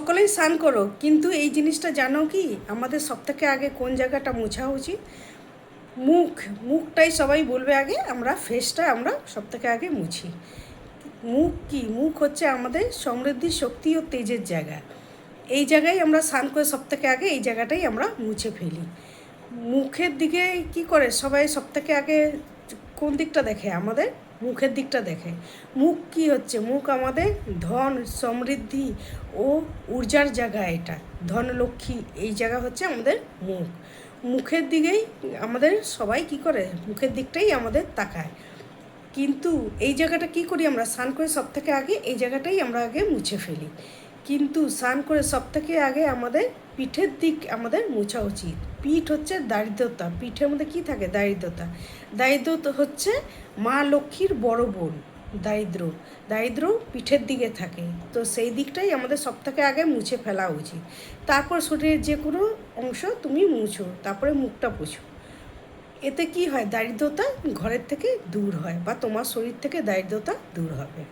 সকলেই স্নান করো, কিন্তু এই জিনিসটা জানো কি আমাদের সবথেকে আগে কোন জায়গাটা মোছা উচিত? মুখ। মুখটাই সবাই বলবে আগে, আমরা ফেসটা আমরা সবথেকে আগে মুছি। মুখ কি? মুখ হচ্ছে আমাদের সমৃদ্ধি, শক্তি ও তেজের জায়গা। এই জায়গায় আমরা স্নান করে সবথেকে আগে এই জায়গাটাই আমরা মুছে ফেলি। মুখের দিকে কি করে সবাই সবথেকে আগে কোন দিকটা দেখে? আমাদের মুখের দিকটা দেখে। মুখ কি হচ্ছে? মুখ আমাদের ধন, সমৃদ্ধি ও ঊর্জার জায়গা। এটা ধন, লক্ষ্মী, এই জায়গা হচ্ছে আমাদের মুখ। মুখের দিকেই আমাদের সবাই কি করে? মুখের দিকটাই আমাদের তাকায়। কিন্তু এই জায়গাটা কি করি আমরা? স্নান করে সবথেকে আগে এই জায়গাটাই আমরা আগে মুছে ফেলি। কিন্তু স্নান করে সবথেকে আগে আমাদের পিঠের দিক আমাদের মোছা উচিত। পিঠ হচ্ছে দারিদ্রতা। পিঠের মধ্যে কী থাকে? দারিদ্রতা। দারিদ্র হচ্ছে মা লক্ষ্মীর বড় বোন। দারিদ্র পিঠের দিকে থাকে, তো সেই দিকটাই আমাদের সবথেকে আগে মুছে ফেলা উচিত। তারপর শরীরের যে কোনো অংশ তুমি মুছো, তারপরে মুখটা পোছো। এতে কি হয়? দারিদ্রতা ঘরের থেকে দূর হয়, বা তোমার শরীর থেকে দারিদ্রতা দূর হবে।